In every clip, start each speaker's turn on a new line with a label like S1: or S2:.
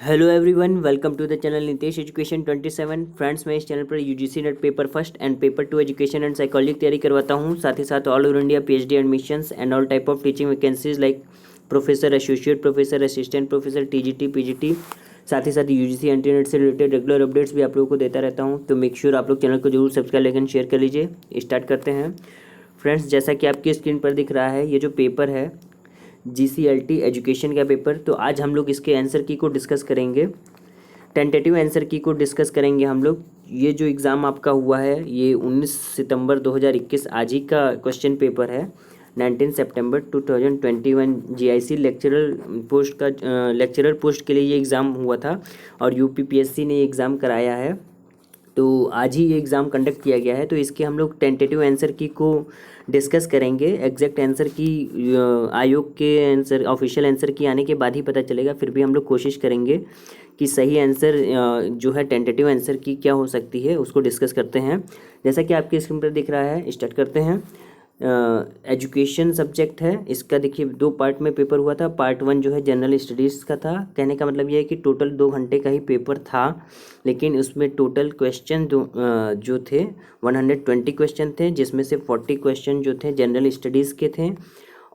S1: Hello everyone, welcome to the channel Nitesh education 27। Friends, मैं इस channel पर UGC NET paper first and paper 2 education and psychology की तैयारी करवाता हूं। साथ ही साथ all over India PhD admissions and all type of teaching vacancies like professor, associate professor, assistant professor, TGT, PGT. साथ ही साथ यूजीसी एंट्री नेट से रिलेटेड रेगुलर अपडेट्स भी आप लोगों को देता रहता हूँ। तो मेक श्योर आप लोग चैनल को जरूर सब्सक्राइब लाइक एंड शेयर कर लीजिए। स्टार्ट करते हैं फ्रेंड्स। जैसा कि आपकी स्क्रीन पर दिख रहा है, ये जो पेपर है जीसीएलटी एजुकेशन का पेपर, तो आज हम लोग इसके आंसर की को डिस्कस करेंगे। टेंटेटिव आंसर की को डिस्कस करेंगे हम लोग। ये जो एग्ज़ाम आपका हुआ है, ये 19 सितंबर 2021 आज ही का क्वेश्चन पेपर है। 19 सितंबर 2021 जीआईसी लेक्चरर पोस्ट के लिए ये एग्ज़ाम हुआ था और यूपीपीएससी ने ये एग्ज़ाम कराया है। तो आज ही ये एग्ज़ाम कंडक्ट किया गया है। तो इसके हम लोग टेंटेटिव आंसर की को डिस्कस करेंगे। एग्जैक्ट आंसर की आयोग के आंसर, ऑफिशियल आंसर की आने के बाद ही पता चलेगा। फिर भी हम लोग कोशिश करेंगे कि सही आंसर जो है टेंटेटिव आंसर की क्या हो सकती है, उसको डिस्कस करते हैं। जैसा कि आपके स्क्रीन पर दिख रहा है, स्टार्ट करते हैं। एजुकेशन सब्जेक्ट है इसका। देखिए, 2 पार्ट में पेपर हुआ था। पार्ट 1 जो है जनरल स्टडीज़ का था। कहने का मतलब ये है कि टोटल 2 घंटे का ही पेपर था, लेकिन उसमें टोटल क्वेश्चन जो थे 120 क्वेश्चन थे, जिसमें से 40 क्वेश्चन जो थे जनरल स्टडीज़ के थे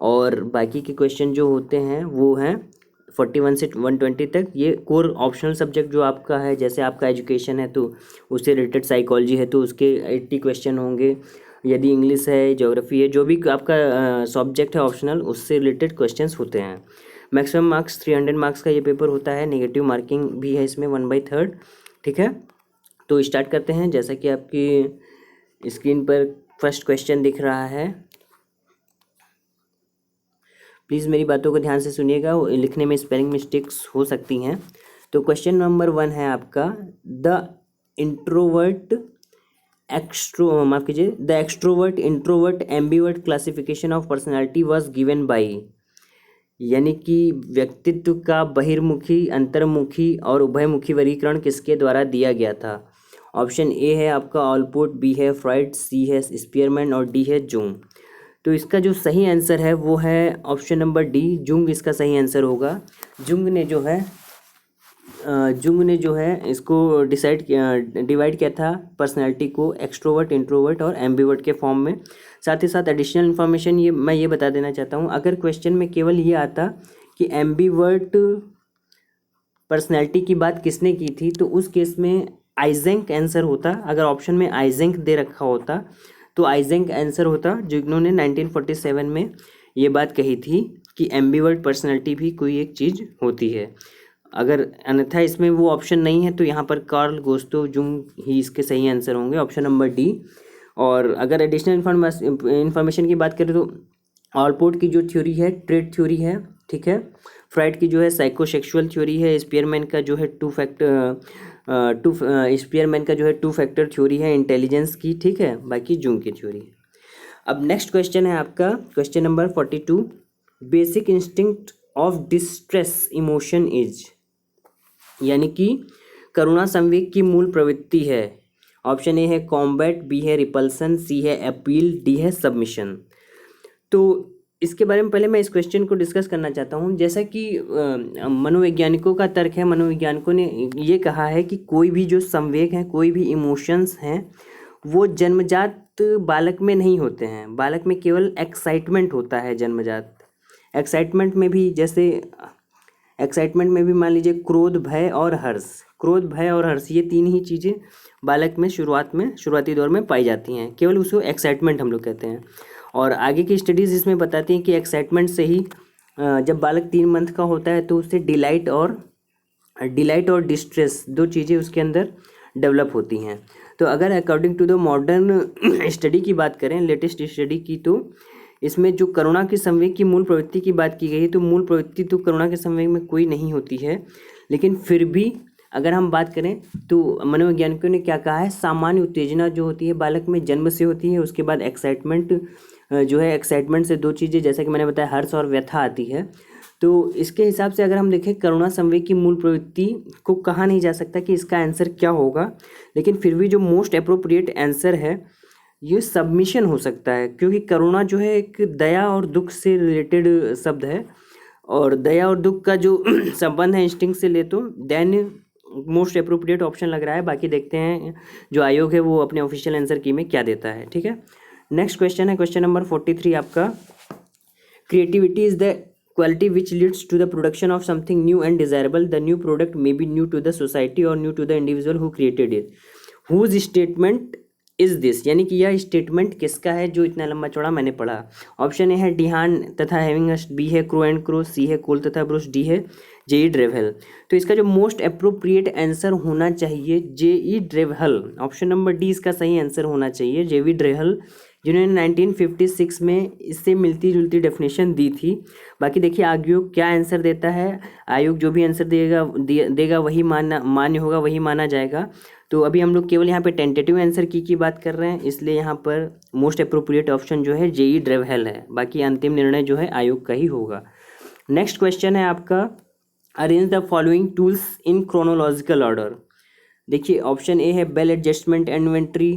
S1: और बाकी के क्वेश्चन जो होते हैं वो हैं 41 से 120 तक। ये कोर ऑप्शनल सब्जेक्ट जो आपका है, जैसे आपका एजुकेशन है तो उससे रिलेटेड, साइकोलॉजी है तो उसके 80 क्वेश्चन होंगे। यदि इंग्लिश है, ज्योग्राफी है, जो भी आपका सब्जेक्ट है ऑप्शनल, उससे रिलेटेड क्वेश्चंस होते हैं। मैक्सिमम मार्क्स 300 मार्क्स का ये पेपर होता है। नेगेटिव मार्किंग भी है इसमें 1/3। ठीक है, तो स्टार्ट करते हैं। जैसा कि आपकी स्क्रीन पर फर्स्ट क्वेश्चन दिख रहा है, प्लीज़ मेरी बातों को ध्यान से सुनिएगा, लिखने में स्पेलिंग मिस्टेक्स हो सकती हैं। तो क्वेश्चन नंबर 1 है आपका, the introvert the extrovert, introvert, ambivert classification of personality was given by. यानी कि व्यक्तित्व का बहिर्मुखी, अंतर्मुखी और उभयमुखी वर्गीकरण किसके द्वारा दिया गया था? ऑप्शन ए है आपका ऑलपोर्ट, बी है फ्रॉइड, सी है स्पीयरमैन और डी है जुंग। तो इसका जो सही आंसर है वो है ऑप्शन नंबर डी, जुंग इसका सही आंसर होगा। जुंग ने जो है इसको डिवाइड किया था पर्सनैलिटी को एक्सट्रोवर्ट, इंट्रोवर्ट और एम्बीवर्ट के फॉर्म में। साथ ही साथ एडिशनल इन्फॉर्मेशन मैं बता देना चाहता हूँ, अगर क्वेश्चन में केवल ये आता कि एम्बीवर्ट पर्सनैलिटी की बात किसने की थी, तो उस केस में आइजेंक आंसर होता। अगर ऑप्शन में आइजेंक दे रखा होता तो आइजेंक आंसर होता, जिन्होंने 1947 में ये बात कही थी कि एम्बीवर्ट पर्सनैलिटी भी कोई एक चीज़ होती है। अगर अन्यथा इसमें वो ऑप्शन नहीं है तो यहाँ पर कार्ल गुस्ताव जुंग ही इसके सही आंसर होंगे, ऑप्शन नंबर डी। और अगर एडिशनल इन्फॉर्मेशन की बात करें तो ऑलपोर्ट की जो थ्योरी है ट्रेड थ्योरी है। ठीक है, फ्राइड की जो है साइकोसेक्सुअल थ्योरी है। स्पीयरमैन का जो है टू फैक्टर थ्योरी है इंटेलिजेंस की। ठीक है, बाकी जुंग की थ्योरी है। अब नेक्स्ट क्वेश्चन है आपका, question number 42, basic instinct of distress emotion is. यानी कि करुणा संवेग की मूल प्रवृत्ति है। ऑप्शन ए है कॉम्बैट, बी है रिपल्सन, सी है अपील, डी है सबमिशन। तो इसके बारे में पहले मैं इस क्वेश्चन को डिस्कस करना चाहता हूँ। जैसा कि मनोवैज्ञानिकों का तर्क है, मनोवैज्ञानिकों ने ये कहा है कि कोई भी जो संवेग हैं, कोई भी इमोशंस हैं, वो जन्मजात बालक में नहीं होते हैं। बालक में केवल एक्साइटमेंट होता है, जन्मजात। एक्साइटमेंट में भी मान लीजिए क्रोध, भय और हर्ष, ये 3 ही चीज़ें बालक में शुरुआती दौर में पाई जाती हैं। केवल उसको एक्साइटमेंट हम लोग कहते हैं। और आगे की स्टडीज़ इसमें बताती हैं कि एक्साइटमेंट से ही जब बालक 3 मंथ का होता है तो उससे डिलाइट और डिस्ट्रेस 2 चीज़ें उसके अंदर डेवलप होती हैं। तो अगर according to the modern study की बात करें, लेटेस्ट स्टडी की, तो इसमें जो करुणा के संवेग की मूल प्रवृत्ति की बात की गई है, तो मूल प्रवृत्ति तो करुणा के संवेग में कोई नहीं होती है। लेकिन फिर भी अगर हम बात करें तो मनोवैज्ञानिकों ने क्या कहा है, सामान्य उत्तेजना जो होती है बालक में जन्म से होती है। उसके बाद एक्साइटमेंट जो है, एक्साइटमेंट से 2 चीज़ें, जैसा कि मैंने बताया, हर्ष और व्यथा आती है। तो इसके हिसाब से अगर हम देखें करुणा संवेग की मूल प्रवृत्ति को कहा नहीं जा सकता कि इसका आंसर क्या होगा। लेकिन फिर भी जो मोस्ट अप्रोप्रिएट आंसर है ये सबमिशन हो सकता है, क्योंकि करुणा जो है एक दया और दुख से रिलेटेड शब्द है और दया और दुख का जो संबंध है इंस्टिंक्ट से ले तो देन मोस्ट अप्रोप्रिएट ऑप्शन लग रहा है। बाकी देखते हैं जो आयोग है वो अपने ऑफिशियल आंसर की में क्या देता है। ठीक है, नेक्स्ट क्वेश्चन है क्वेश्चन नंबर 43 आपका। Creativity is the quality which leads to the production of something new and desirable. The new product may be new to the society or new to the individual who created it. Whose statement is this? यानी कि यह statement किसका है जो इतना लंबा चौड़ा मैंने पढ़ा। ऑप्शन ए है डिहान तथा हैविंगस्ट, बी है क्रो एंड क्रो, सी है कोल तथा ब्रूस, डी है जेई ड्रेवहल। तो इसका जो मोस्ट अप्रोप्रिएट आंसर होना चाहिए जेई ड्रेवहल। ऑप्शन नंबर डी इसका सही आंसर होना चाहिए, जेई ड्रेवहल, जिन्होंने 1956 में इससे मिलती जुलती डेफिनेशन दी थी। बाकी देखिए आयोग क्या आंसर देता है, आयोग जो भी आंसर देगा वही मान्य होगा, वही माना जाएगा। तो अभी हम लोग केवल यहाँ पे टेंटेटिव आंसर की बात कर रहे हैं, इसलिए यहाँ पर मोस्ट अप्रोप्रिएट ऑप्शन जो है जेई ड्रेवहल है। बाकी अंतिम निर्णय जो है आयोग का ही होगा। नेक्स्ट क्वेश्चन है आपका, arrange the following tools in chronological order. देखिए ऑप्शन ए है बेल एडजस्टमेंट इन्वेंट्री,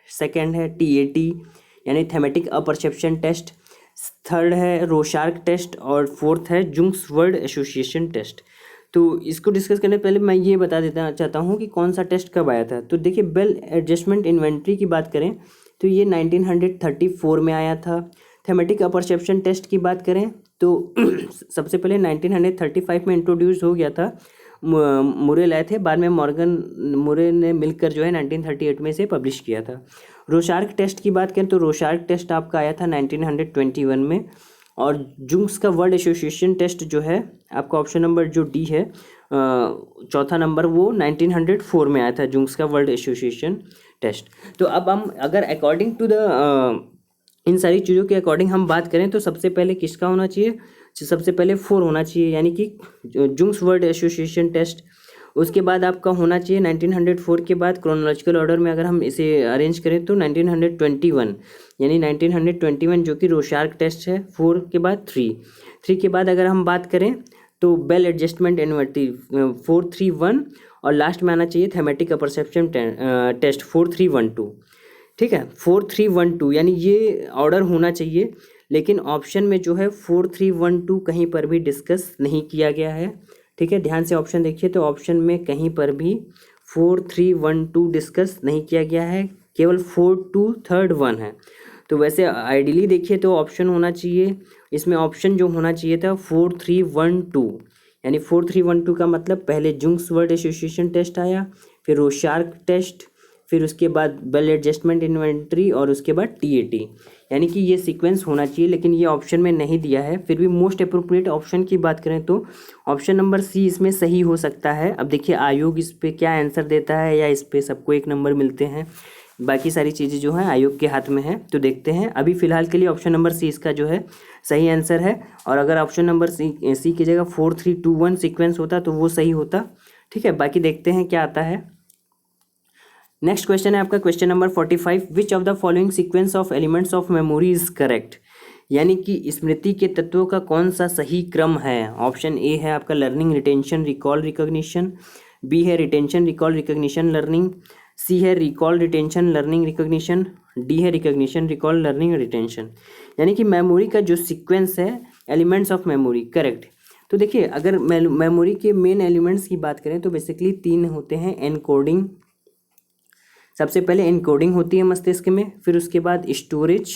S1: सेकेंड है TAT यानी थेमेटिक अपरसेप्शन टेस्ट, थर्ड है रोशार्क टेस्ट और फोर्थ है जुंग्स वर्ड एसोसिएशन टेस्ट। तो इसको डिस्कस करने पहले मैं ये बता देना चाहता हूँ कि कौन सा टेस्ट कब आया था। तो देखिए बेल एडजस्टमेंट इन्वेंट्री की बात करें तो ये 1934 में आया था। थेमेटिक अपरसेप्शन टेस्ट की बात करें तो सबसे पहले 1935 में इंट्रोड्यूस हो गया था, मुरे लाए थे, बाद में मॉर्गन मुरे ने मिलकर जो है 1938 में इसे पब्लिश किया था। रोशार्क टेस्ट की बात करें तो रोशार्क टेस्ट आपका आया था 1921 में। और जुंग्स का वर्ल्ड एसोसिएशन टेस्ट जो है आपका ऑप्शन नंबर जो डी है चौथा नंबर, वो 1904 में आया था जुंग्स का वर्ल्ड एसोसिएशन टेस्ट। तो अब हम अगर अकॉर्डिंग टू द इन सारी चीज़ों के अकॉर्डिंग हम बात करें तो सबसे पहले किसका होना चाहिए, सबसे पहले 4 होना चाहिए यानी कि जुंग्स वर्ल्ड एसोसिएशन टेस्ट। उसके बाद आपका होना चाहिए 1904 के बाद क्रोनोलॉजिकल ऑर्डर में अगर हम इसे अरेंज करें तो 1921 यानी 1921 जो कि रोशार्क टेस्ट है, 4 के बाद 3 के बाद अगर हम बात करें तो बेल एडजस्टमेंट इन्वेंट्री 431 और लास्ट में आना चाहिए थेमेटिक अपरसेप्शन टेस्ट 4312। ठीक है, 4312 यानी ये ऑर्डर होना चाहिए, लेकिन ऑप्शन में जो है 4312 कहीं पर भी डिस्कस नहीं किया गया है। ठीक है, ध्यान से ऑप्शन देखिए तो ऑप्शन में कहीं पर भी 4312 डिस्कस नहीं किया गया है, केवल 4231 है। तो वैसे आइडियली देखिए तो ऑप्शन होना चाहिए, इसमें ऑप्शन जो होना चाहिए था 4312 यानी 4312 का मतलब पहले जुंग्स वर्ल्ड एसोसिएशन टेस्ट आया, फिर रोशार्क टेस्ट, फिर उसके बाद बेल एडजस्टमेंट इन्वेंट्री और उसके बाद TAT, यानी कि ये सीक्वेंस होना चाहिए, लेकिन ये ऑप्शन में नहीं दिया है। फिर भी मोस्ट अप्रोप्रिएट ऑप्शन की बात करें तो ऑप्शन नंबर सी इसमें सही हो सकता है। अब देखिए आयोग इस पे क्या आंसर देता है, या इस पे सबको 1 नंबर मिलते हैं, बाकी सारी चीज़ें जो हैं आयोग के हाथ में है। तो देखते हैं, अभी फिलहाल के लिए ऑप्शन नंबर सी इसका जो है सही आंसर है। और अगर ऑप्शन नंबर सी की जगह 4321 सीक्वेंस होता तो वो सही होता। ठीक है, बाकी देखते हैं क्या आता है। नेक्स्ट क्वेश्चन है आपका question number 45, which of the following sequence of elements of memory is correct. यानी कि स्मृति के तत्वों का कौन सा सही क्रम है। ऑप्शन ए है आपका learning, retention, recall, recognition, B है retention, recall, recognition, learning, C है recall, retention, learning, recognition, D है रिकॉग्निशन, रिकॉल, लर्निंग, रिटेंशन। यानी कि मेमोरी का जो सीक्वेंस है एलिमेंट्स ऑफ मेमोरी करेक्ट। तो देखिए अगर मेमोरी के मेन एलिमेंट्स की बात करें तो बेसिकली 3 होते हैं। एनकोडिंग, सबसे पहले एनकोडिंग होती है मस्तिष्क में, फिर उसके बाद स्टोरेज,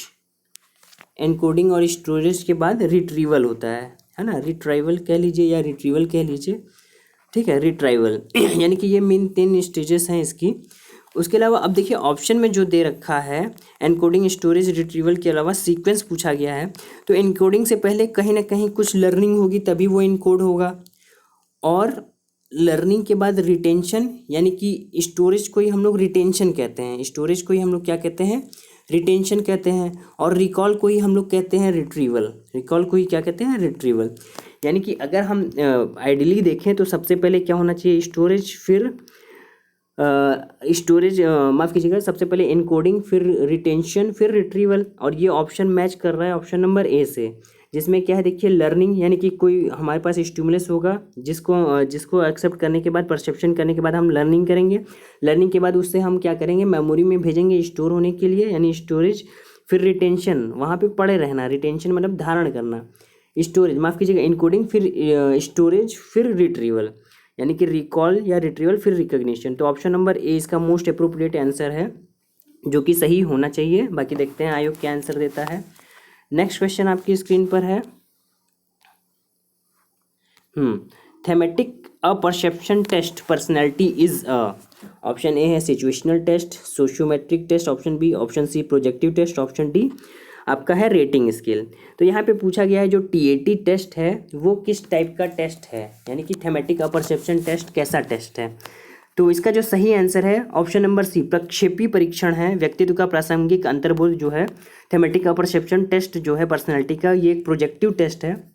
S1: एनकोडिंग और स्टोरेज के बाद रिट्रीवल होता है ना, रिट्राइवल कह लीजिए या रिट्रीवल कह लीजिए। ठीक है, रिट्राइवल यानी कि ये मेन 3 स्टेजेस हैं इसकी। उसके अलावा अब देखिए ऑप्शन में जो दे रखा है एनकोडिंग, स्टोरेज, रिट्रीवल के अलावा सीक्वेंस पूछा गया है, तो एनकोडिंग से पहले कहीं ना कहीं कुछ लर्निंग होगी तभी वो इनकोड होगा, और लर्निंग के बाद रिटेंशन, यानी कि स्टोरेज को ही हम लोग रिटेंशन कहते हैं, स्टोरेज को ही हम लोग क्या कहते हैं, रिटेंशन कहते हैं, और रिकॉल को ही हम लोग कहते हैं रिट्रीवल, रिकॉल को ही क्या कहते हैं, रिट्रीवल। यानी कि अगर हम आइडियली देखें तो सबसे पहले क्या होना चाहिए, स्टोरेज, फिर स्टोरेज माफ़ कीजिएगा, सबसे पहले एनकोडिंग, फिर रिटेंशन, फिर रिट्रीवल। और ये ऑप्शन मैच कर रहा है ऑप्शन नंबर ए से, जिसमें क्या है देखिए लर्निंग, यानी कि कोई हमारे पास स्टिमुलस होगा जिसको एक्सेप्ट करने के बाद, परसेप्शन करने के बाद हम लर्निंग करेंगे, लर्निंग के बाद उससे हम क्या करेंगे, मेमोरी में भेजेंगे स्टोर होने के लिए, यानी स्टोरेज, फिर रिटेंशन, वहाँ पे पड़े रहना, रिटेंशन मतलब धारण करना, स्टोरेज, माफ़ कीजिएगा, इनकोडिंग फिर स्टोरेज फिर रिट्रीवल, यानी कि रिकॉल या रिट्रीवल फिर रिकॉग्निशन। तो ऑप्शन नंबर ए इसका मोस्ट अप्रोप्रिएट आंसर है, जो कि सही होना चाहिए। बाकी देखते हैं आयोग क्या आंसर देता है। नेक्स्ट क्वेश्चन आपकी स्क्रीन पर है, thematic apperception test personality is a, option A है situational test, sociometric test, option B, option C projective test, option D आपका है रेटिंग स्केल। तो यहाँ पे पूछा गया है जो टीएटी टेस्ट है वो किस टाइप का टेस्ट है, यानी कि थेमेटिक अ परसेप्शन टेस्ट कैसा टेस्ट है। तो इसका जो सही आंसर है ऑप्शन नंबर सी, प्रक्षेपी परीक्षण है। व्यक्तित्व का प्रासंगिक अंतर्बोध जो है थेमेटिक अ परसेप्शन टेस्ट जो है पर्सनैलिटी का, ये एक प्रोजेक्टिव टेस्ट है।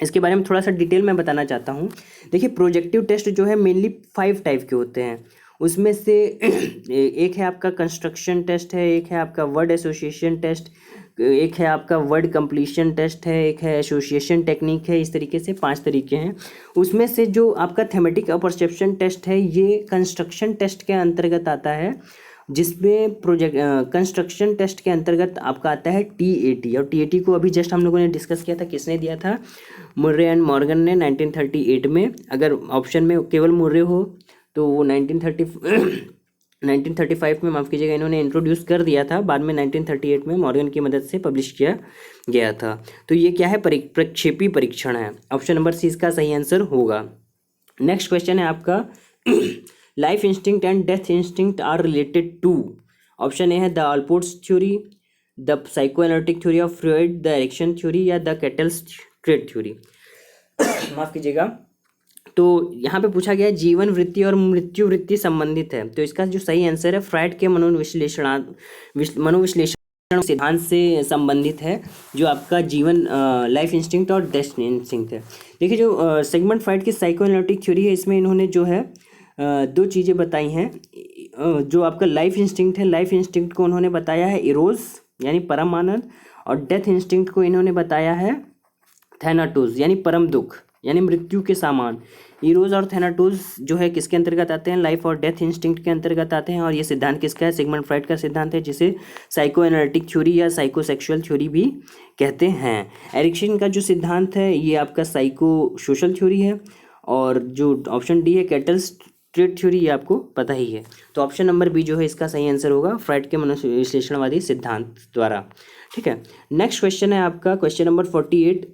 S1: इसके बारे में थोड़ा सा डिटेल में बताना चाहता हूँ। देखिए प्रोजेक्टिव टेस्ट जो है मेनली 5 टाइप के होते हैं। उसमें से एक है आपका कंस्ट्रक्शन टेस्ट है, एक है आपका वर्ड एसोसिएशन टेस्ट, एक है आपका वर्ड कंप्लीशन टेस्ट है, एक है एसोसिएशन टेक्निक है। इस तरीके से 5 तरीके हैं। उसमें से जो आपका थेमेटिक अ परसेप्शन टेस्ट है ये कंस्ट्रक्शन टेस्ट के अंतर्गत आता है, जिसमें कंस्ट्रक्शन टेस्ट के अंतर्गत आपका आता है टीएटी। और टीएटी को अभी जस्ट हम लोगों ने डिस्कस किया था, किसने दिया था, मुर्रे एंड मॉर्गन ने 1938 में। अगर ऑप्शन में केवल मुर्रे हो तो वो 1935 में, माफ़ कीजिएगा, इन्होंने इंट्रोड्यूस कर दिया था। बाद में 1938 में मॉर्गन की मदद से पब्लिश किया गया था। तो ये क्या है, प्रक्षेपी परीक्षण है। ऑप्शन नंबर सी इसका सही आंसर होगा। नेक्स्ट क्वेश्चन है आपका, life instinct and death instinct are related to, option A है the Allport's theory, the psychoanalytic theory of Freud, the erection theory या द कैटल्स ट्रेट थ्योरी। माफ़ कीजिएगा। तो यहाँ पे पूछा गया है जीवन वृत्ति और मृत्यु वृत्ति संबंधित है। तो इसका जो सही आंसर है फ्राइड के मनोविश्लेषण सिद्धांत से संबंधित है, जो आपका जीवन लाइफ इंस्टिंक्ट और डेथ इंस्टिंक्ट है। देखिए जो सिगमंड फ्राइड की साइकोएनालिटिक थ्योरी है, इसमें इन्होंने जो है 2 चीज़ें बताई हैं। जो आपका लाइफ इंस्टिंक्ट है, लाइफ इंस्टिंक्ट को उन्होंने बताया है इरोज यानी परम आनंद, और डेथ इंस्टिंक्ट को इन्होंने बताया है थैनाटोस यानी परम दुख यानी मृत्यु के सामान। इरोज और थैनाटोस जो है किसके अंतर्गत आते हैं, लाइफ और डेथ इंस्टिंक्ट के अंतर्गत आते हैं। और ये सिद्धांत किसका है, सिगमंड फ्राइड का सिद्धांत है, जिसे साइको एनालिटिक थ्योरी या साइकोसेक्सुअल थ्योरी भी कहते हैं। एरिक्सन का जो सिद्धांत है ये आपका साइको सोशल थ्योरी है। और जो ऑप्शन डी है कैटल्स ट्रेट थ्योरी, ये आपको पता ही है। तो ऑप्शन नंबर बी जो है इसका सही आंसर होगा, फ्राइड के मनोविश्लेषणवादी सिद्धांत द्वारा। ठीक है, नेक्स्ट क्वेश्चन है आपका question number 48,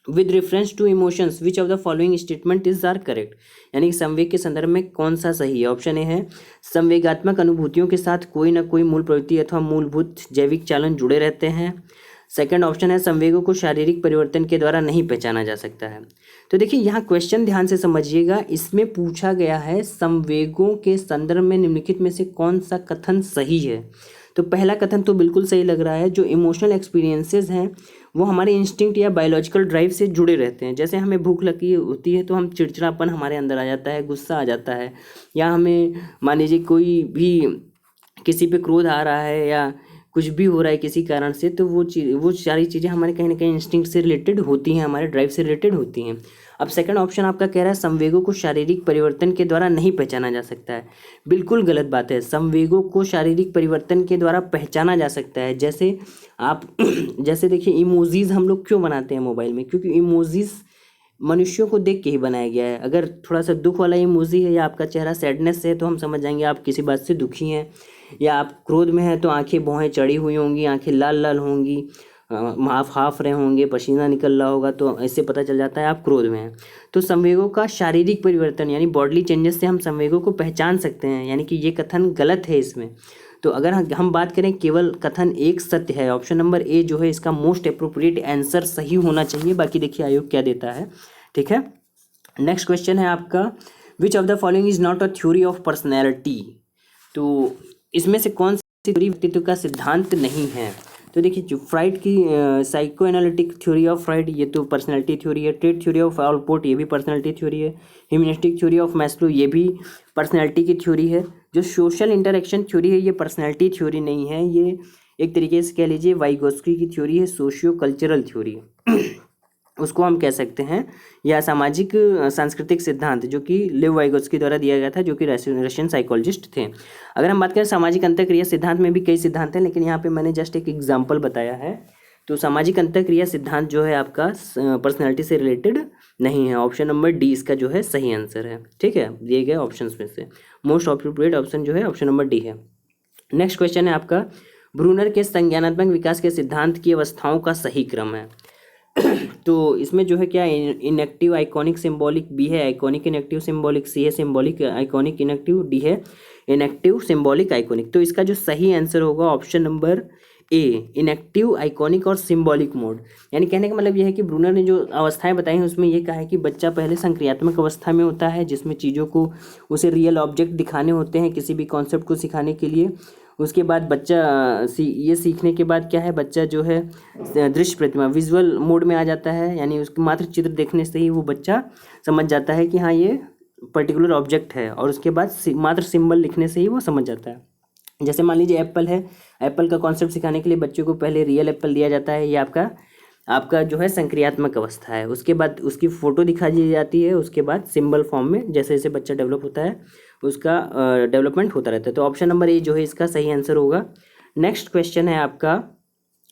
S1: with reference to emotions which of the following statement is are correct, यानी कि संवेग के संदर्भ में कौन सा सही है। ऑप्शन ए है संवेगात्मक अनुभूतियों के साथ कोई ना कोई मूल प्रवृत्ति अथवा मूलभूत जैविक चालन जुड़े रहते हैं। सेकंड ऑप्शन है संवेगों को शारीरिक परिवर्तन के द्वारा नहीं पहचाना जा सकता है। तो देखिए यहाँ क्वेश्चन ध्यान से समझिएगा, इसमें पूछा गया है संवेगों के संदर्भ में निम्नलिखित में से कौन सा कथन सही है। तो पहला कथन तो बिल्कुल सही लग रहा है, जो इमोशनल एक्सपीरियंसेस हैं वो हमारे इंस्टिंक्ट या बायोलॉजिकल ड्राइव से जुड़े रहते हैं। जैसे हमें भूख लगी होती है तो हम चिड़चिड़ापन हमारे अंदर आ जाता है, गुस्सा आ जाता है, या हमें मान लीजिए कोई भी किसी पे क्रोध आ रहा है या कुछ भी हो रहा है किसी कारण से, तो वो सारी चीज़ें हमारे कहीं ना कहीं इंस्टिंक्ट से रिलेटेड होती हैं, हमारे ड्राइव से रिलेटेड होती हैं। अब सेकंड ऑप्शन आपका कह रहा है संवेगों को शारीरिक परिवर्तन के द्वारा नहीं पहचाना जा सकता है। बिल्कुल गलत बात है, संवेगों को शारीरिक परिवर्तन के द्वारा पहचाना जा सकता है। जैसे आप जैसे देखिए इमोजीज हम लोग क्यों बनाते हैं मोबाइल में, क्योंकि इमोजीज मनुष्यों को देख के ही बनाया गया है। अगर थोड़ा सा दुख वाला इमोजी है या आपका चेहरा सैडनेस है तो हम समझ जाएंगे आप किसी बात से दुखी हैं, या आप क्रोध में हैं तो आंखें भौहें चढ़ी हुई होंगी, आंखें लाल लाल होंगी, हाफ रहे होंगे, पसीना निकल रहा होगा, तो इससे पता चल जाता है आप क्रोध में हैं। तो संवेगों का शारीरिक परिवर्तन यानी बॉडली चेंजेस से हम संवेगों को पहचान सकते हैं, यानी कि ये कथन गलत है इसमें। तो अगर हम बात करें केवल कथन एक सत्य है, ऑप्शन नंबर ए जो है इसका मोस्ट अप्रोप्रिएट आंसर सही होना चाहिए। बाकी देखिए आयोग क्या देता है। ठीक है, नेक्स्ट क्वेश्चन है आपका, which of the following is not a theory of personality. तो इसमें से कौन सी थ्योरी व्यक्तित्व का सिद्धांत नहीं है। तो देखिए जो फ्राइड की psycho analytic theory of fried, ये तो पर्सनैलिटी थ्योरी है। ट्रेट थ्योरी ऑफ ऑलपोर्ट, ये भी पर्सनैलिटी थ्योरी है। ह्यूमनिस्टिक थ्योरी ऑफ मैस्लो, ये भी पर्सनैलिटी की थ्योरी है। जो सोशल इंटरेक्शन थ्योरी है ये पर्सनैलिटी थ्योरी नहीं है, ये एक तरीके से कह लीजिए वाइगोस्की की थ्योरी है, सोशियो कल्चरल थ्योरी उसको हम कह सकते हैं, या सामाजिक सांस्कृतिक सिद्धांत, जो कि लेव वाइगोत्स्की द्वारा दिया गया था, जो कि रशियन साइकोलॉजिस्ट थे। अगर हम बात करें सामाजिक अंतःक्रिया सिद्धांत में भी कई सिद्धांत हैं, लेकिन यहाँ पे मैंने जस्ट एक एग्जांपल बताया है। तो सामाजिक अंतःक्रिया सिद्धांत जो है आपका पर्सनैलिटी से रिलेटेड नहीं है। ऑप्शन नंबर डी इसका जो है सही आंसर है। ठीक है, दिए गए ऑप्शंस में से मोस्ट अप्रोप्रिएट ऑप्शन जो है ऑप्शन नंबर डी है। नेक्स्ट क्वेश्चन है आपका, ब्रूनर के संज्ञानात्मक विकास के सिद्धांत की अवस्थाओं का सही क्रम है। तो इसमें जो है क्या, इनएक्टिव आइकॉनिक सिंबॉलिक बी है, आइकॉनिक इनएक्टिव सिंबॉलिक सी है, सिंबॉलिक आइकॉनिक इनएक्टिव डी है, इनएक्टिव सिंबॉलिक आइकॉनिक। तो इसका जो सही आंसर होगा ऑप्शन नंबर ए, इनएक्टिव आइकॉनिक और सिंबॉलिक मोड। यानी कहने का मतलब यह है कि ब्रूनर ने जो अवस्थाएं बताई हैं उसमें यह कहा है कि बच्चा पहले संक्रियात्मक अवस्था में होता है जिसमें चीज़ों को उसे रियल ऑब्जेक्ट दिखाने होते हैं किसी भी कॉन्सेप्ट को सिखाने के लिए। उसके बाद बच्चा ये सीखने के बाद क्या है, बच्चा जो है दृश्य प्रतिमा विजुअल मोड में आ जाता है, यानी उसके मात्र चित्र देखने से ही वो बच्चा समझ जाता है कि हाँ ये पर्टिकुलर ऑब्जेक्ट है, और उसके बाद मात्र सिंबल लिखने से ही वो समझ जाता है। जैसे मान लीजिए एप्पल है, एप्पल का कॉन्सेप्ट सिखाने के लिए बच्चों को पहले रियल एप्पल दिया जाता है, ये आपका जो है संक्रियात्मक अवस्था है। उसके बाद उसकी फ़ोटो दिखा दी जाती है, उसके बाद सिंबल फॉर्म में जैसे जैसे बच्चा डेवलप होता है उसका डेवलपमेंट होता रहता है। तो ऑप्शन नंबर ए जो है इसका सही आंसर होगा। नेक्स्ट क्वेश्चन है आपका,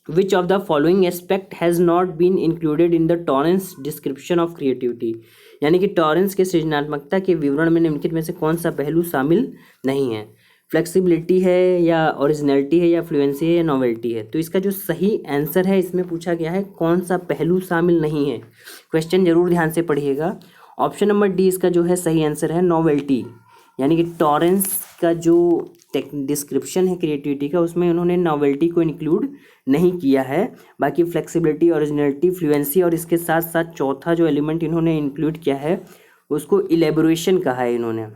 S1: which of the following aspect has not been included in the Torrance description of creativity. यानी कि टॉरेंस के सृजनात्मकता के विवरण में निम्नलिखित में से कौन सा पहलू शामिल नहीं है। फ्लेक्सिबिलिटी है या ओरिजिनलिटी है या फ्लुएंसी है या नॉवेल्टी है। तो इसका जो सही आंसर है, इसमें पूछा गया है कौन सा पहलू शामिल नहीं है। क्वेश्चन जरूर ध्यान से पढ़िएगा। ऑप्शन नंबर डी इसका जो है सही आंसर है नॉवेल्टी। यानी कि टॉरेंस का जो डिस्क्रिप्शन है क्रिएटिविटी का उसमें उन्होंने नॉवेल्टी को इंक्लूड नहीं किया है। बाकी फ्लेक्सिबिलिटी, ओरिजिनलिटी, फ्लुएंसी और इसके साथ साथ चौथा जो एलिमेंट इन्होंने इंक्लूड किया है उसको इलेबोरेशन कहा है इन्होंने।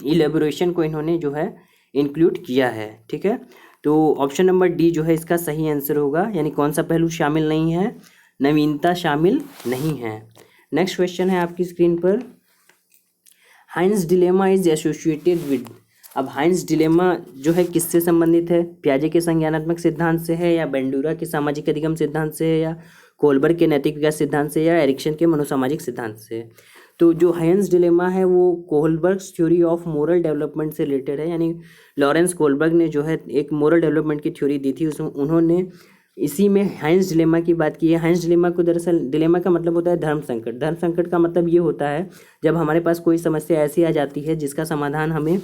S1: इलेबोरेशन को इन्होंने जो है इंक्लूड किया है। ठीक है, तो ऑप्शन नंबर डी जो है इसका सही आंसर होगा। यानी कौन सा पहलू शामिल नहीं है, नवीनता शामिल नहीं है। नेक्स्ट क्वेश्चन है आपकी स्क्रीन पर, हाइंस डिलेमा इज एसोसिएटेड विद। अब हाइंस डिलेमा जो है किससे संबंधित है, पियाजे के संज्ञानात्मक सिद्धांत से है या बेंडूरा के सामाजिक अधिगम सिद्धांत से है या कोलबर्ग के नैतिक विकास सिद्धांत से या एरिक्सन के मनोसामाजिक सिद्धांत से। तो जो हाइंस डिलेमा है वो Kohlberg's theory of moral development से रिलेटेड है। यानी लॉरेंस कोलबर्ग ने जो है एक मोरल डेवलपमेंट की थ्योरी दी थी, उसमें उन्होंने इसी में हाइंस डिलेमा की बात की है। हाइंस डिलेमा को दरअसल, डिलेमा का मतलब होता है धर्म संकट। धर्म संकट का मतलब ये होता है जब हमारे पास कोई समस्या ऐसी आ जाती है जिसका समाधान हमें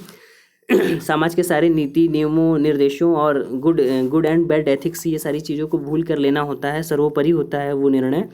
S1: समाज के सारे नीति नियमों निर्देशों और गुड एंड बैड एथिक्स ये सारी चीज़ों को भूल कर लेना होता है, सर्वोपरि होता है वो निर्णय।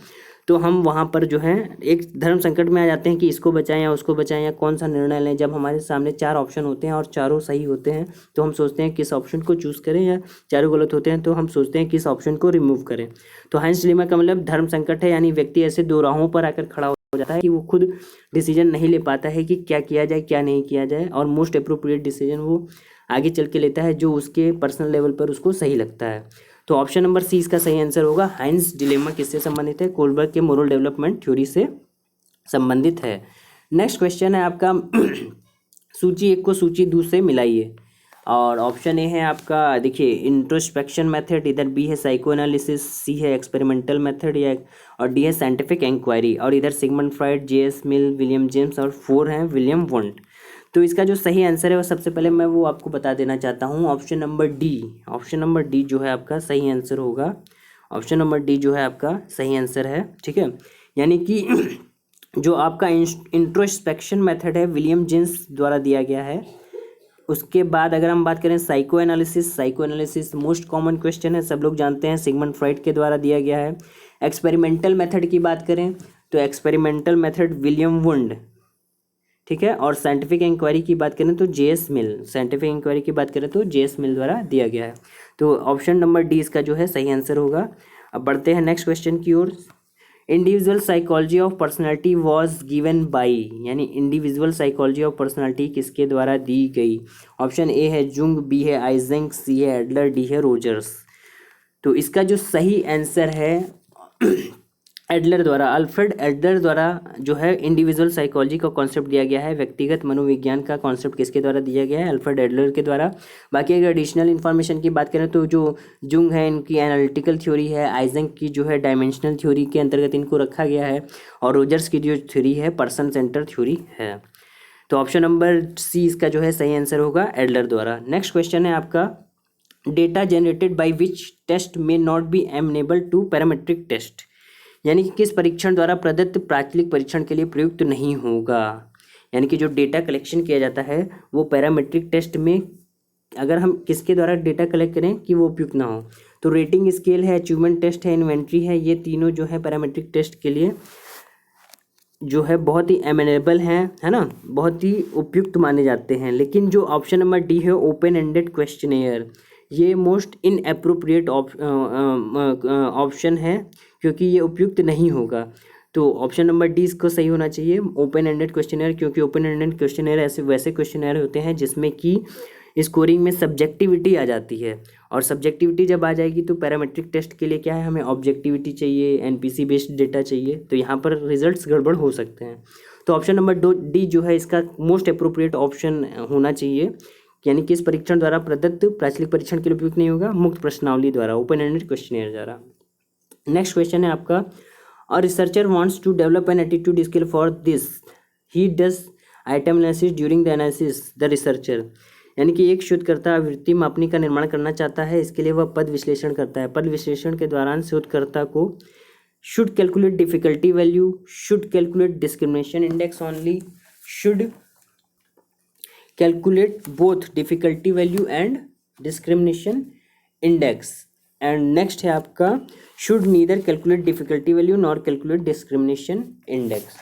S1: तो हम वहाँ पर जो है एक धर्म संकट में आ जाते हैं कि इसको बचाएं या उसको बचाएं या कौन सा निर्णय लें। जब हमारे सामने 4 ऑप्शन होते हैं और चारों सही होते हैं तो हम सोचते हैं किस ऑप्शन को चूज़ करें, या चारों गलत होते हैं तो हम सोचते हैं किस ऑप्शन को रिमूव करें। तो हाइंस डिलेमा का मतलब धर्म संकट है, यानी व्यक्ति ऐसे दो राहों पर आकर खड़ा हो जाता है कि वो खुद डिसीजन नहीं ले पाता है कि क्या किया जाए क्या नहीं किया जाए, और मोस्ट अप्रोप्रिएट डिसीजन वो आगे चल के लेता है जो उसके पर्सनल लेवल पर उसको सही लगता है। तो ऑप्शन नंबर सी इसका सही आंसर होगा। हाइंस डिलेमा किससे संबंधित है, कोलबर्ग के मोरल डेवलपमेंट थ्योरी से संबंधित है। नेक्स्ट क्वेश्चन है आपका, सूची 1 को सूची 2 से मिलाइए। और ऑप्शन ए है आपका, देखिए इंट्रोस्पेक्शन मेथड, इधर बी है साइको एनालिसिस, सी है एक्सपेरिमेंटल मेथड या और डी है साइंटिफिक इंक्वायरी, और इधर सिगमंड फ्राइड, जे.एस. मिल, विलियम जेम्स और 4 है विलियम वुंड। तो इसका जो सही आंसर है वो सबसे पहले मैं वो आपको बता देना चाहता हूँ, option number D. Option number D जो है आपका सही आंसर होगा। ऑप्शन नंबर डी जो है आपका सही आंसर है। ठीक है, यानी कि जो आपका इंट्रोस्पेक्शन मेथड है विलियम जेम्स द्वारा दिया गया है। उसके बाद अगर हम बात करें psycho analysis most common question है, सब लोग जानते हैं, सिगमंड फ्राइड के द्वारा दिया गया है। एक्सपेरिमेंटल मेथड की बात करें तो एक्सपेरिमेंटल मेथड विलियम वुंड। ठीक है, और साइंटिफिक इंक्वायरी की बात करें तो जे.एस. मिल, साइंटिफिक इंक्वायरी की बात करें तो जे.एस. मिल द्वारा दिया गया है। तो ऑप्शन नंबर डी इसका जो है सही आंसर होगा। अब बढ़ते हैं नेक्स्ट क्वेश्चन की ओर। Individual psychology of personality was given by, यानी इंडिविजुअल साइकोलॉजी ऑफ पर्सनालिटी किसके द्वारा दी गई। ऑप्शन ए है जुंग, बी है आइजेंक, सी है एडलर, डी है रोजर्स। तो इसका जो सही आंसर है एडलर द्वारा, अल्फ्रेड एडलर द्वारा जो है इंडिविजुअल साइकोलॉजी का कॉन्सेप्ट दिया गया है। व्यक्तिगत मनोविज्ञान का कॉन्सेप्ट किसके द्वारा दिया गया है, अल्फ्रेड एडलर के द्वारा। बाकी अगर एडिशनल इन्फॉर्मेशन की बात करें तो जो जुंग है इनकी एनालिटिकल थ्योरी है, आइजेंक की जो है डायमेंशनल थ्योरी के अंतर्गत इनको रखा गया है, और रोजर्स की जो थ्योरी है पर्सन सेंटर थ्योरी है। तो ऑप्शन नंबर सी इसका जो है सही आंसर होगा एडलर द्वारा। नेक्स्ट क्वेश्चन है आपका, data generated by which test may not be amenable to parametric test, यानी कि किस परीक्षण द्वारा प्रदत्त प्राचलिक परीक्षण के लिए प्रयुक्त नहीं होगा। यानी कि जो डेटा कलेक्शन किया जाता है वो पैरामेट्रिक टेस्ट में अगर हम किसके द्वारा डेटा कलेक्ट करें कि वो उपयुक्त ना हो। तो रेटिंग स्केल है, अचीवमेंट टेस्ट है, इन्वेंट्री है, ये तीनों जो है पैरामेट्रिक टेस्ट के लिए जो है बहुत ही एमेनेबल हैं, है ना, बहुत ही उपयुक्त माने जाते हैं। लेकिन जो ऑप्शन नंबर डी है ओपन एंडेड क्वेश्चनेयर, ये मोस्ट इनएप्रोप्रिएट ऑप्शन है क्योंकि ये उपयुक्त नहीं होगा। तो ऑप्शन नंबर डी इसको सही होना चाहिए, ओपन एंडेड क्वेश्चनेयर, क्योंकि ओपन एंडेड क्वेश्चनेयर ऐसे वैसे क्वेश्चनेयर होते हैं जिसमें कि स्कोरिंग में सब्जेक्टिविटी आ जाती है, और सब्जेक्टिविटी जब आ जाएगी तो पैरामेट्रिक टेस्ट के लिए क्या है, हमें ऑब्जेक्टिविटी चाहिए, एनपीसी बेस्ड डेटा चाहिए, तो यहाँ पर रिजल्ट्स गड़बड़ हो सकते हैं। तो ऑप्शन नंबर डी जो है इसका मोस्ट अप्रोप्रिएट ऑप्शन होना चाहिए, यानी कि इस परीक्षण द्वारा प्रदत्त प्राचलिक परीक्षण के लिए उपयुक्त नहीं होगा, मुक्त प्रश्नावली द्वारा, ओपन एंडेड क्वेश्चनेयर द्वारा। नेक्स्ट क्वेश्चन है आपका, a researcher wants to develop an attitude skill for this, he does item analysis during the analysis the researcher, यानी कि एक शोधकर्ता आवृत्ति मापनी का निर्माण करना चाहता है, इसके लिए वह पद विश्लेषण करता है। पद विश्लेषण के दौरान शोधकर्ता को should calculate difficulty value, should calculate discrimination index only, should calculate both difficulty value and discrimination index. And next है आपका should neither calculate difficulty value nor calculate discrimination index.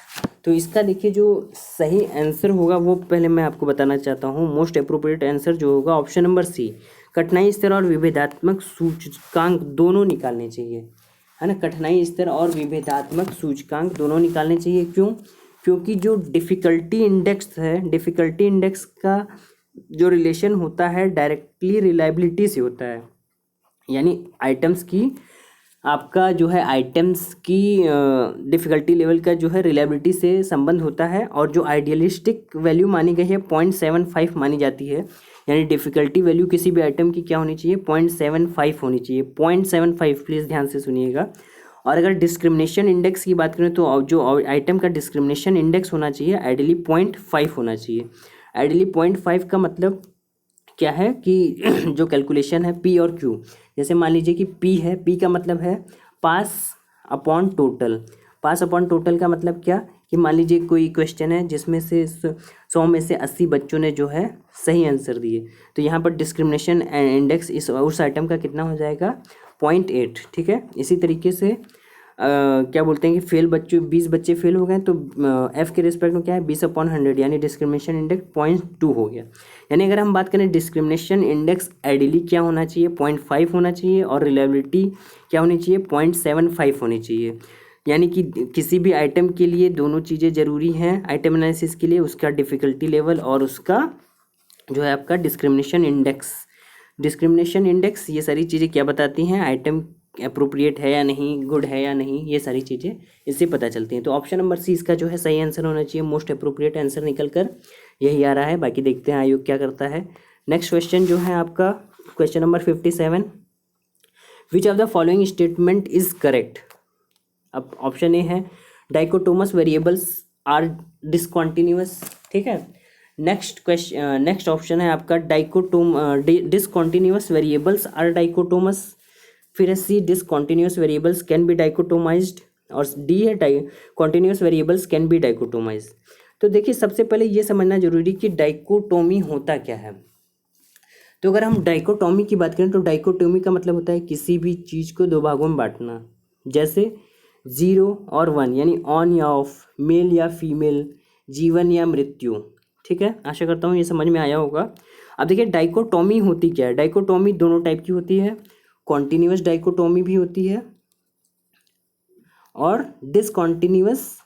S1: तो इसका देखिए जो सही आंसर होगा वो पहले मैं आपको बताना चाहता हूँ। मोस्ट अप्रोप्रिएट आंसर जो होगा ऑप्शन नंबर सी, कठिनाई स्तर और विभेदात्मक सूचकांक दोनों निकालने चाहिए, है ना, कठिनाई स्तर और विभेदात्मक सूचकांक दोनों निकालने चाहिए। क्यों? क्योंकि जो डिफ़िकल्टी इंडेक्स है, डिफ़िकल्टी इंडेक्स का जो रिलेशन होता है डायरेक्टली रिलायबिलिटी से होता है, यानी आइटम्स की आपका जो है आइटम्स की डिफ़िकल्टी लेवल का जो है रिलायबिलिटी से संबंध होता है, और जो आइडियलिस्टिक वैल्यू मानी गई है 0.75 मानी जाती है, यानी डिफ़िकल्टी वैल्यू किसी भी आइटम की क्या होनी चाहिए, 0.75 होनी चाहिए, 0.75, प्लीज़ ध्यान से सुनिएगा। और अगर डिस्क्रिमिनेशन इंडेक्स की बात करें तो जो आइटम का डिस्क्रिमिनेशन इंडेक्स होना चाहिए आइडियली 0.5 होना चाहिए। आइडियली 0.5 का मतलब क्या है कि जो कैलकुलेशन है पी और क्यू, जैसे मान लीजिए कि पी है, पी का मतलब है पास अपॉन टोटल। पास अपॉन टोटल का मतलब क्या कि मान लीजिए कोई क्वेश्चन है जिसमें से 100 में से 80 बच्चों ने जो है सही आंसर दिए, तो यहाँ पर डिस्क्रिमिनेशन इंडेक्स इस उस आइटम का कितना हो जाएगा, 0.8। ठीक है, इसी तरीके से क्या बोलते हैं कि फेल बच्चों 20 बच्चे फेल हो गए तो एफ के रिस्पेक्ट में क्या है 20/100, यानी डिस्क्रिमिनेशन इंडेक्स 0.2 हो गया। यानी अगर हम बात करें डिस्क्रिमिनेशन इंडेक्स आइडियली क्या होना चाहिए, 0.5 होना चाहिए, और रिलायबिलिटी क्या होनी चाहिए, 0.75 होनी चाहिए। यानी कि किसी भी आइटम के लिए दोनों चीज़ें ज़रूरी हैं आइटम एनालिसिस के लिए, उसका डिफ़िकल्टी लेवल और उसका जो है आपका डिस्क्रिमिनेशन इंडेक्स। डिस्क्रिमिनेशन इंडेक्स ये सारी चीज़ें क्या बताती हैं, आइटम अप्रोप्रिएट है या नहीं, गुड है या नहीं, ये सारी चीज़ें इससे पता चलती हैं। तो ऑप्शन नंबर सी इसका जो है सही आंसर होना चाहिए, मोस्ट अप्रोप्रिएट आंसर निकल कर यही आ रहा है। बाकी देखते हैं आयोग क्या करता है। नेक्स्ट क्वेश्चन जो है आपका question number 57, which of the following statement is correct. अब ऑप्शन ए है डाइकोटोमस वेरिएबल्स आर डिसकॉन्टिन्यूअस, ठीक है। नेक्स्ट ऑप्शन है आपका डिसकॉन्टिन्यूअस वेरिएबल्स आर डाइकोटोमस, फिर है सी डिसकॉन्टिन्यूअस वेरिएबल्स कैन बी डाइकोटोमाइज्ड, और डी है कॉन्टिन्यूअस वेरिएबल्स कैन बी डाइकोटोमाइज्ड। तो देखिए सबसे पहले ये समझना जरूरी कि डाइकोटोमी होता क्या है। तो अगर हम डाइकोटोमी की बात करें तो डाइकोटोमी का मतलब होता है किसी भी चीज़ को दो भागों में बांटना, जैसे 0 और 1, यानी ऑन या ऑफ, मेल या फीमेल, जीवन या मृत्यु। ठीक है, आशा करता हूँ ये समझ में आया होगा। अब देखिए डाइकोटोमी होती क्या है। डाइकोटोमी दोनों टाइप की होती है, कॉन्टिन्यूअस डाइकोटोमी भी होती है और डिसकॉन्टिन्यूअस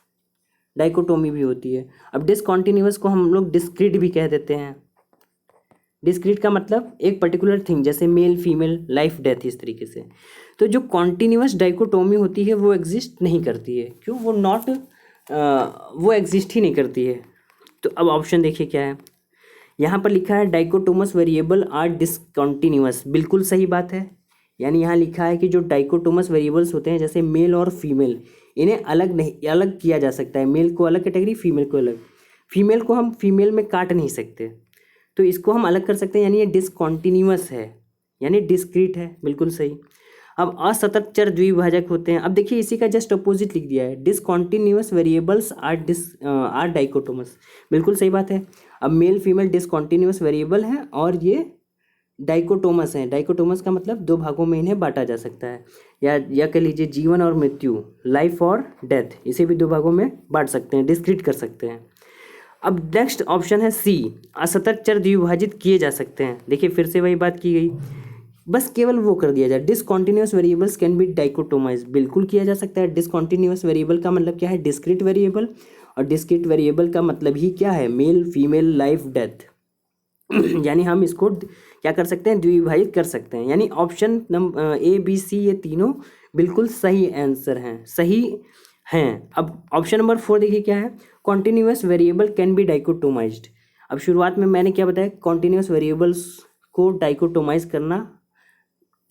S1: डाइकोटोमी भी होती है। अब डिसकॉन्टिन्यूअस को हम लोग डिस्क्रीट भी कह देते हैं। डिस्क्रीट का मतलब एक पर्टिकुलर थिंग, जैसे मेल फीमेल लाइफ डेथ, इस तरीके से। तो जो कॉन्टिन्यूअस डाइकोटोमी होती है वो एग्जिस्ट नहीं करती है। क्यों? वो एग्जिस्ट ही नहीं करती है। तो अब ऑप्शन देखिए क्या है, यहाँ पर लिखा है डाइकोटोमस वेरिएबल आर डिसकॉन्टिन्यूअस, बिल्कुल सही बात है। यानी यहाँ लिखा है कि जो डाइकोटोमस वेरिएबल्स होते हैं जैसे मेल और फीमेल, इन्हें अलग किया जा सकता है। मेल को अलग कैटेगरी, फीमेल को अलग। फीमेल को हम फीमेल में काट नहीं सकते, तो इसको हम अलग कर सकते हैं, यानी ये डिसकॉन्टिन्यूअस है। यानी डिस्क्रीट है, बिल्कुल सही। अब असतत चर द्विभाजक होते हैं। अब देखिए इसी का जस्ट अपोजिट लिख दिया है, डिसकॉन्टिन्यूअस वेरिएबल्स आर डाइकोटोमस, बिल्कुल सही बात है। अब मेल फीमेल डिसकॉन्टिन्यूअस वेरिएबल है और ये डाइकोटोमस है। डाइकोटोमस का मतलब दो भागों में इन्हें बांटा जा सकता है, या कह लीजिए जीवन और मृत्यु, लाइफ और डेथ, इसे भी दो भागों में बांट सकते हैं, डिस्क्रीट कर सकते हैं। अब नेक्स्ट ऑप्शन है सी, असतत चर द्विभाजित किए जा सकते हैं। देखिए फिर से वही बात की गई, बस केवल वो कर दिया जाए, डिसकॉन्टिन्यूअस वेरिएबल्स कैन बी डाइकोटोमाइज, बिल्कुल किया जा सकता है। डिसकॉन्टिन्यूअस वेरिएबल का मतलब क्या है, डिस्क्रीट वेरिएबल, और डिस्क्रीट वेरिएबल का मतलब ही क्या है, मेल फीमेल लाइफ डेथ। यानी हम इसको क्या कर सकते हैं, द्विभाजित कर सकते हैं। यानी option number A B C ये तीनों बिल्कुल सही आंसर हैं, सही हैं। अब ऑप्शन नंबर 4 देखिए क्या है, कॉन्टिन्यूअस वेरिएबल कैन बी डाइकोटोमाइज्ड। अब शुरुआत में मैंने क्या बताया, कॉन्टिन्यूअस वेरिएबल्स को डाइकोटोमाइज करना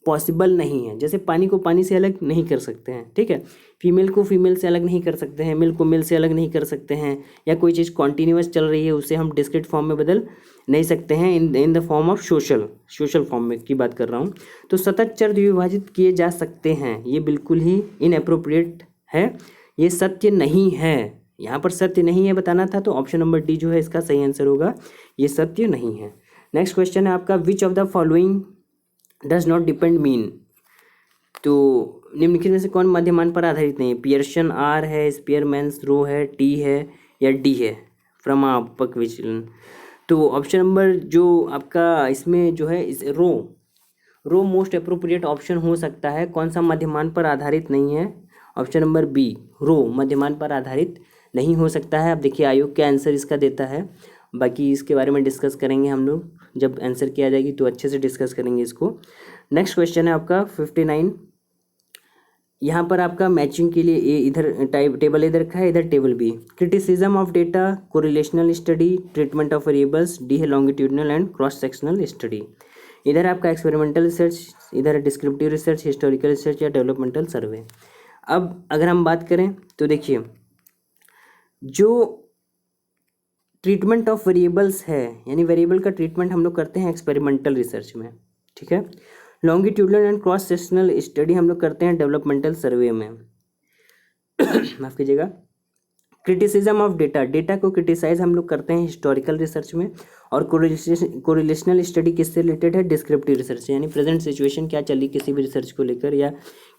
S1: पॉसिबल नहीं है। जैसे पानी को पानी से अलग नहीं कर सकते हैं, ठीक है, फीमेल को फीमेल से अलग नहीं कर सकते हैं, मेल को मेल से अलग नहीं कर सकते हैं, या कोई चीज़ कॉन्टिन्यूअस चल रही है उसे हम डिस्क्रीट फॉर्म में बदल नहीं सकते हैं, in the form of social form में की बात कर रहा हूँ। तो सतत चर द्विभाजित किए जा सकते हैं, ये बिल्कुल ही इनएप्रोप्रिएट है, ये सत्य नहीं है। यहाँ पर सत्य नहीं है बताना था, तो ऑप्शन नंबर डी जो है इसका सही आंसर होगा, ये सत्य नहीं है। नेक्स्ट क्वेश्चन है आपका, which of the following does not depend mean. तो निम्नलिखित में से कौन मध्यमान पर आधारित नहीं है, पियर्सन आर है, स्पीयरमैन्स रो है, टी है, या डी है, भ्रमापक विचलन। तो ऑप्शन नंबर जो आपका इसमें जो है इस रो मोस्ट अप्रोप्रिएट ऑप्शन हो सकता है। कौन सा मध्यमान पर आधारित नहीं है, ऑप्शन नंबर बी, रो मध्यमान पर आधारित नहीं हो सकता है। अब देखिए आयोग क्या आंसर इसका देता है, बाकी इसके बारे में डिस्कस करेंगे हम लोग, जब आंसर किया जाएगी तो अच्छे से डिस्कस करेंगे इसको। नेक्स्ट क्वेश्चन है आपका 59, यहाँ पर आपका मैचिंग के लिए ए इधर टेबल इधर रखा है, इधर table B. Criticism of data, correlational study, treatment of variables, D है longitudinal and cross sectional study. इधर आपका एक्सपेरिमेंटल रिसर्च, इधर डिस्क्रिप्टिव रिसर्च, हिस्टोरिकल रिसर्च, या डेवलपमेंटल सर्वे। अब अगर हम बात करें तो देखिए जो ट्रीटमेंट ऑफ वेरिएबल्स है, यानी वेरिएबल का ट्रीटमेंट हम लोग करते हैं एक्सपेरिमेंटल रिसर्च में, ठीक है। Longitudinal and cross sectional study हम लोग करते हैं डेवलपमेंटल सर्वे में। माफ कीजिएगा। क्रिटिसिज्म ऑफ डेटा को क्रिटिसाइज हम लोग करते हैं हिस्टोरिकल रिसर्च में। और कोरिलेशनल स्टडी किससे रिलेटेड है, डिस्क्रिप्टिव रिसर्च से, यानी प्रेजेंट सिचुएशन क्या चली किसी भी रिसर्च को लेकर, या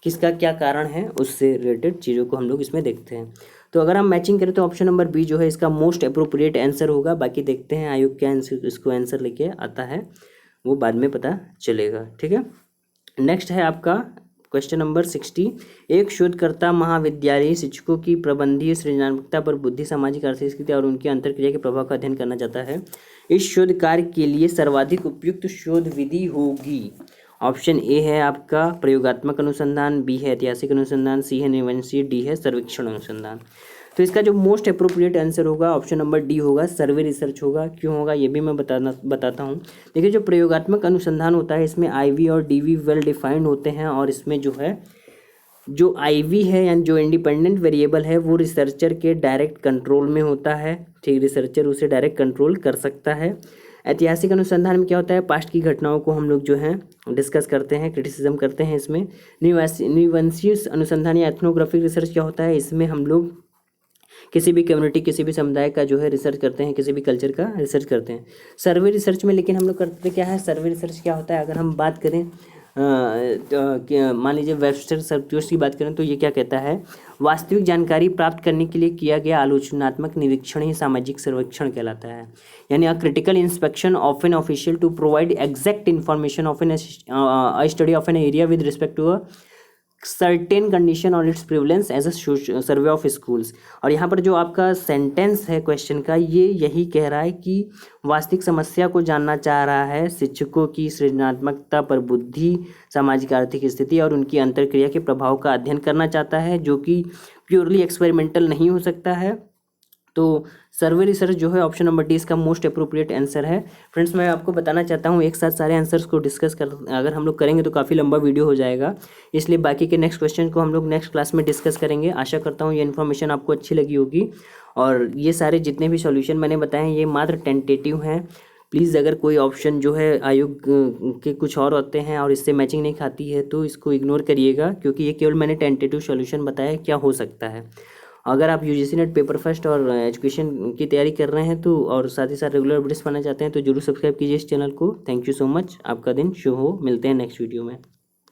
S1: किसका क्या कारण है, उससे रिलेटेड चीज़ों को हम लोग इसमें देखते हैं। तो अगर हम मैचिंग करें तो ऑप्शन नंबर बी जो है इसका मोस्ट अप्रोप्रिएट आंसर होगा। बाकी देखते हैं आयोग क्या आंसर इसको आंसर लेके आता है, वो बाद में पता चलेगा, ठीक है। नेक्स्ट है आपका क्वेश्चन नंबर 60, एक शोधकर्ता महाविद्यालयी शिक्षकों की प्रबंधीय सृजनात्मकता पर बुद्धि, सामाजिक आर्थिक स्थिति और उनकी अंतरक्रिया के प्रभाव का अध्ययन करना चाहता है। इस शोध कार्य के लिए सर्वाधिक उपयुक्त शोध विधि होगी। ऑप्शन ए है आपका प्रयोगात्मक अनुसंधान, बी है ऐतिहासिक अनुसंधान, सी है निवंशीय, डी है सर्वेक्षण अनुसंधान। तो इसका जो मोस्ट अप्रोप्रिएट आंसर होगा ऑप्शन नंबर डी होगा, सर्वे रिसर्च होगा। क्यों होगा ये भी मैं बताता हूँ। देखिए जो प्रयोगात्मक अनुसंधान होता है इसमें आईवी और डीवी वेल डिफाइंड होते हैं, और इसमें जो है जो आईवी है यानी जो इंडिपेंडेंट वेरिएबल है वो रिसर्चर के डायरेक्ट कंट्रोल में होता है, ठीक, रिसर्चर उसे डायरेक्ट कंट्रोल कर सकता है। ऐतिहासिक अनुसंधान में क्या होता है, पास्ट की घटनाओं को हम लोग जो है डिस्कस करते हैं, क्रिटिसिज्म करते हैं इसमें। निवंशीय अनुसंधान या एथनोग्राफिक रिसर्च क्या होता है, इसमें हम लोग किसी भी कम्युनिटी किसी भी समुदाय का जो है रिसर्च करते हैं, किसी भी कल्चर का रिसर्च करते हैं। सर्वे रिसर्च में लेकिन हम लोग करते क्या है, सर्वे रिसर्च क्या होता है, अगर हम बात करें मान लीजिए वेबस्टर सर्च की बात करें तो ये क्या कहता है, वास्तविक जानकारी प्राप्त करने के लिए किया गया आलोचनात्मक निरीक्षण ही सामाजिक सर्वेक्षण कहलाता है। यानी a critical inspection of an official to provide exact information of an study of an area with respect to a certain condition on its prevalence as a survey of schools. और यहाँ पर जो आपका सेंटेंस है question का ये यही कह रहा है कि वास्तविक समस्या को जानना चाह रहा है, शिक्षकों की सृजनात्मकता पर बुद्धि, सामाजिक आर्थिक स्थिति और उनकी अंतरक्रिया के प्रभाव का अध्ययन करना चाहता है, जो कि प्योरली एक्सपेरिमेंटल नहीं हो सकता है। तो सर्वे रिसर्च जो है ऑप्शन नंबर डी इसका मोस्ट अप्रोप्रिएट आंसर है। फ्रेंड्स मैं आपको बताना चाहता हूँ एक साथ सारे आंसर्स को डिस्कस कर अगर हम लोग करेंगे तो काफ़ी लंबा वीडियो हो जाएगा, इसलिए बाकी के नेक्स्ट क्वेश्चन को हम लोग नेक्स्ट क्लास में डिस्कस करेंगे। आशा करता हूँ ये इन्फॉर्मेशन आपको अच्छी लगी होगी। और ये सारे जितने भी सॉल्यूशन मैंने बताए हैं ये मात्र टेंटेटिव हैं, प्लीज़ अगर कोई ऑप्शन जो है आयोग के कुछ और होते हैं और इससे मैचिंग नहीं खाती है तो इसको इग्नोर करिएगा, क्योंकि ये केवल मैंने टेंटेटिव सॉल्यूशन बताया क्या हो सकता है। अगर आप यूजीसी नेट पेपर फर्स्ट और एजुकेशन की तैयारी कर रहे हैं तो और साथ ही साथ रेगुलर अपडेट्स पाना चाहते हैं तो जरूर सब्सक्राइब कीजिए इस चैनल को। Thank you so much. आपका दिन शुभ हो। मिलते हैं नेक्स्ट वीडियो में।